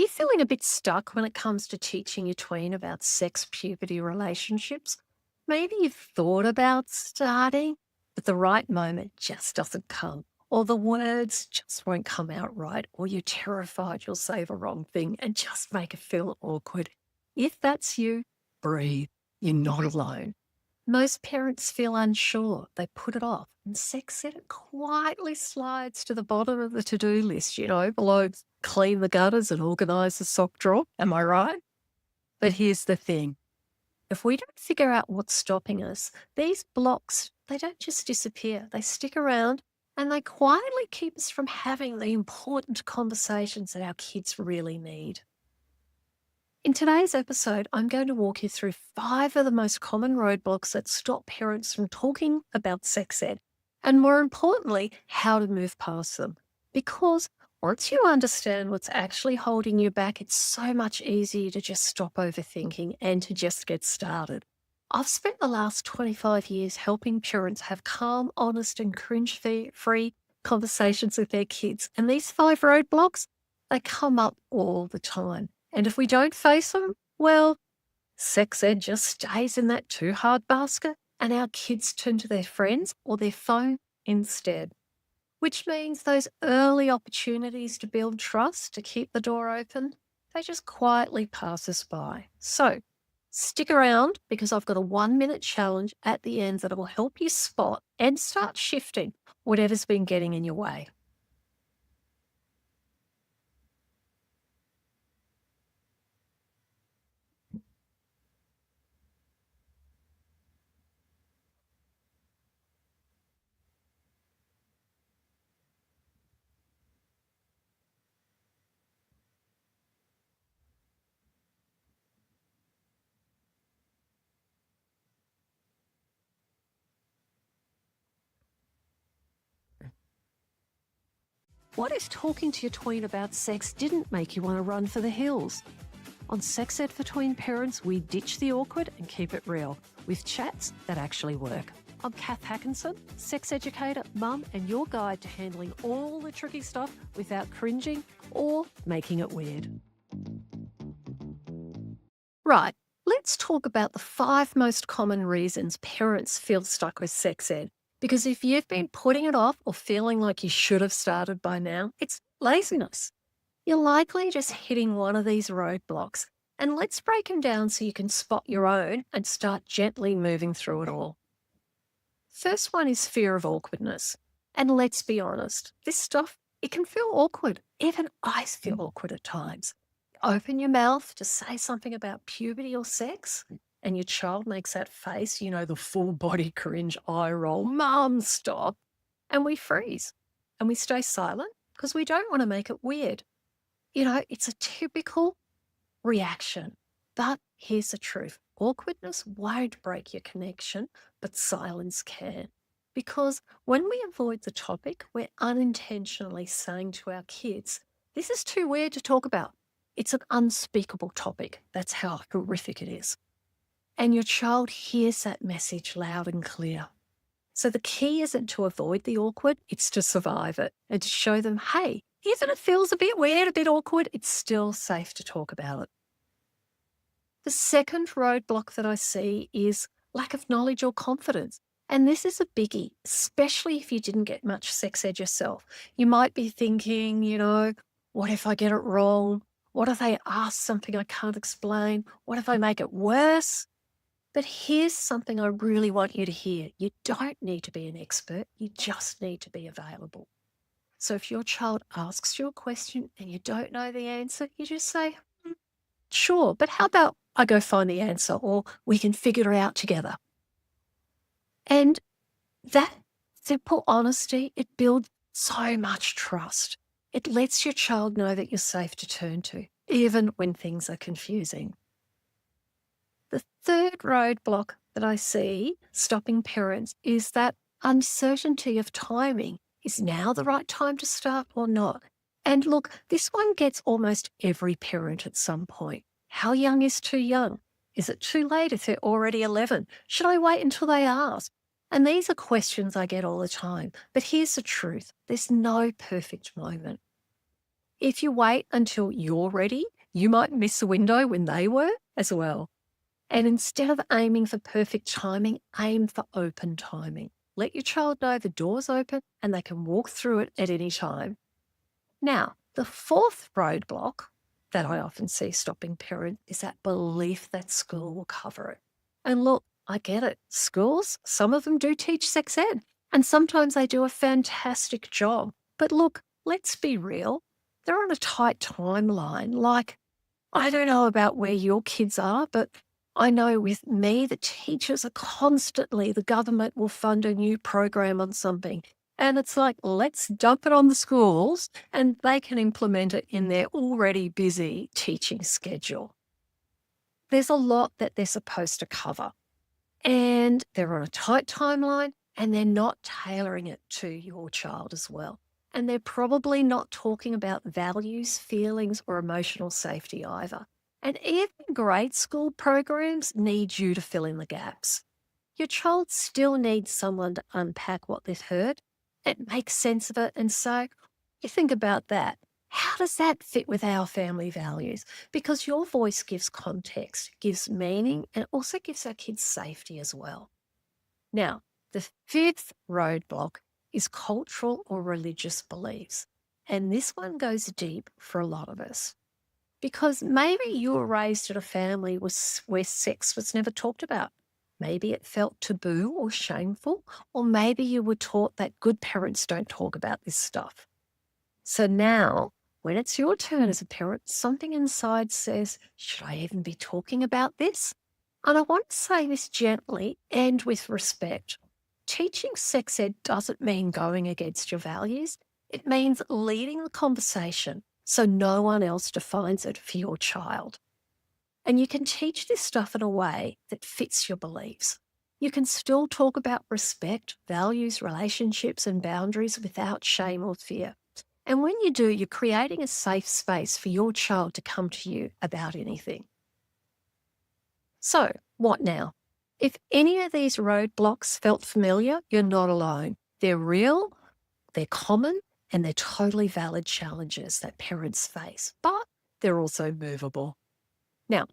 you feeling a bit stuck when it comes to teaching your tween about sex, puberty, relationships? Maybe you've thought about starting, but the right moment just doesn't come, or the words just won't come out right, or you're terrified you'll say the wrong thing and just make it feel awkward. If that's you, breathe. You're not alone. Most parents feel unsure. They put it off. And sex ed, it quietly slides to the bottom of the to-do list, below clean the gutters and organise the sock drawer. Am I right? But here's the thing. If we don't figure out what's stopping us, these blocks, they don't just disappear. They stick around and they quietly keep us from having the important conversations that our kids really need. In today's episode, I'm going to walk you through 5 of the most common roadblocks that stop parents from talking about sex ed, and more importantly, how to move past them. Because once you understand what's actually holding you back, it's so much easier to just stop overthinking and to just get started. I've spent the last 25 years helping parents have calm, honest, and cringe-free conversations with their kids, and these 5 roadblocks, they come up all the time. And if we don't face them, well, sex ed just stays in that too hard basket and our kids turn to their friends or their phone instead. Which means those early opportunities to build trust, to keep the door open, they just quietly pass us by. So stick around because I've got a 1-minute challenge at the end that will help you spot and start shifting whatever's been getting in your way. What if talking to your tween about sex didn't make you want to run for the hills? On Sex Ed for Tween Parents, we ditch the awkward and keep it real with chats that actually work. I'm Cath Hakanson, sex educator, mum, and your guide to handling all the tricky stuff without cringing or making it weird. Right, let's talk about the 5 most common reasons parents feel stuck with sex ed. Because if you've been putting it off or feeling like you should have started by now, it's laziness. You're likely just hitting one of these roadblocks. And let's break them down so you can spot your own and start gently moving through it all. First one is fear of awkwardness. And let's be honest, this stuff, it can feel awkward. Even I feel awkward at times. Open your mouth to say something about puberty or sex, and your child makes that face, the full body cringe eye roll, Mum, stop. And we freeze and we stay silent because we don't want to make it weird. It's a typical reaction. But here's the truth. Awkwardness won't break your connection, but silence can. Because when we avoid the topic, we're unintentionally saying to our kids, this is too weird to talk about. It's an unspeakable topic. That's how horrific it is. And your child hears that message loud and clear. So the key isn't to avoid the awkward, it's to survive it and to show them, hey, even if it feels a bit weird, a bit awkward, it's still safe to talk about it. The second roadblock that I see is lack of knowledge or confidence. And this is a biggie, especially if you didn't get much sex ed yourself. You might be thinking, what if I get it wrong? What if they ask something I can't explain? What if I make it worse? But here's something I really want you to hear. You don't need to be an expert. You just need to be available. So if your child asks you a question and you don't know the answer, you just say, sure, but how about I go find the answer or we can figure it out together. And that simple honesty, it builds so much trust. It lets your child know that you're safe to turn to, even when things are confusing. The third roadblock that I see stopping parents is that uncertainty of timing. Is now the right time to start or not? And look, this one gets almost every parent at some point. How young is too young? Is it too late if they're already 11? Should I wait until they ask? And these are questions I get all the time. But here's the truth. There's no perfect moment. If you wait until you're ready, you might miss a window when they were as well. And instead of aiming for perfect timing, aim for open timing. Let your child know the door's open and they can walk through it at any time. Now, the fourth roadblock that I often see stopping parents is that belief that school will cover it. And look, I get it. Schools, some of them do teach sex ed, and sometimes they do a fantastic job. But look, let's be real. They're on a tight timeline. Like, I don't know about where your kids are, but I know with me, the teachers are constantly, the government will fund a new program on something. And it's like, let's dump it on the schools and they can implement it in their already busy teaching schedule. There's a lot that they're supposed to cover. And they're on a tight timeline and they're not tailoring it to your child as well. And they're probably not talking about values, feelings, or emotional safety either. And even grade school programs need you to fill in the gaps. Your child still needs someone to unpack what they've heard and make sense of it. And so you think about that. How does that fit with our family values? Because your voice gives context, gives meaning, and also gives our kids safety as well. Now, the fifth roadblock is cultural or religious beliefs. And this one goes deep for a lot of us. Because maybe you were raised in a family where sex was never talked about. Maybe it felt taboo or shameful, or maybe you were taught that good parents don't talk about this stuff. So now, when it's your turn as a parent, something inside says, should I even be talking about this? And I want to say this gently and with respect. Teaching sex ed doesn't mean going against your values. It means leading the conversation so no one else defines it for your child. And you can teach this stuff in a way that fits your beliefs. You can still talk about respect, values, relationships, and boundaries without shame or fear. And when you do, you're creating a safe space for your child to come to you about anything. So, what now? If any of these roadblocks felt familiar, you're not alone. They're real, they're common, and they're totally valid challenges that parents face, but they're also movable. Now,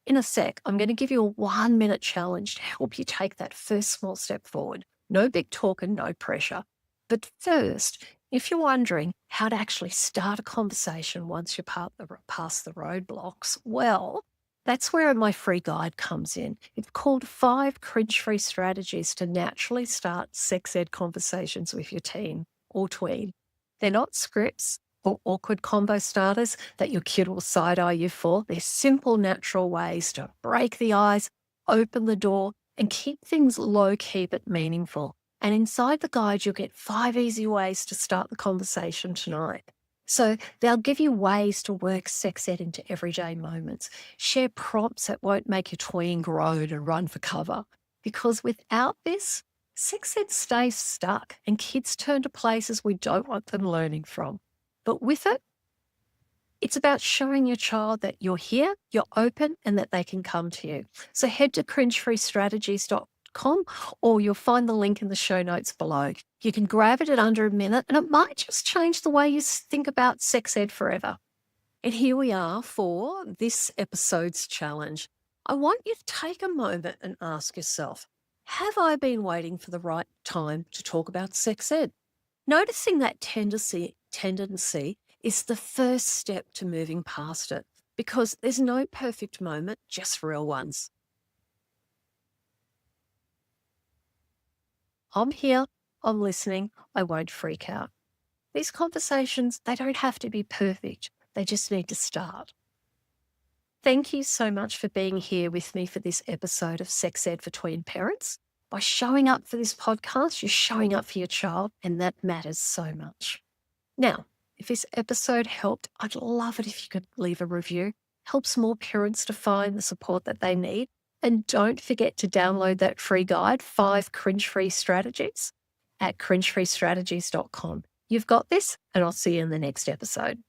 in a sec, I'm going to give you a 1-minute challenge to help you take that first small step forward. No big talk and no pressure. But first, if you're wondering how to actually start a conversation once you're past the roadblocks, well, that's where my free guide comes in. It's called 5 Cringe-Free Strategies to Naturally Start Sex Ed Conversations with Your Teen or Tween. They're not scripts or awkward combo starters that your kid will side-eye you for. They're simple, natural ways to break the ice, open the door, and keep things low-key but meaningful. And inside the guide, you'll get 5 easy ways to start the conversation tonight. So they'll give you ways to work sex ed into everyday moments. Share prompts that won't make your tween groan and run for cover. Because without this, sex ed stays stuck and kids turn to places we don't want them learning from. But with it, it's about showing your child that you're here, you're open, and that they can come to you. So head to cringefreestrategies.com or you'll find the link in the show notes below. You can grab it in under a minute and it might just change the way you think about sex ed forever. And here we are for this episode's challenge. I want you to take a moment and ask yourself, have I been waiting for the right time to talk about sex ed? Noticing that tendency is the first step to moving past it because there's no perfect moment, just real ones. I'm here, I'm listening, I won't freak out. These conversations, they don't have to be perfect, they just need to start. Thank you so much for being here with me for this episode of Sex Ed for Tween Parents. By showing up for this podcast, you're showing up for your child, and that matters so much. Now, if this episode helped, I'd love it if you could leave a review. Helps more parents to find the support that they need. And don't forget to download that free guide, 5 Cringe-Free Strategies, at cringefreestrategies.com. You've got this, and I'll see you in the next episode.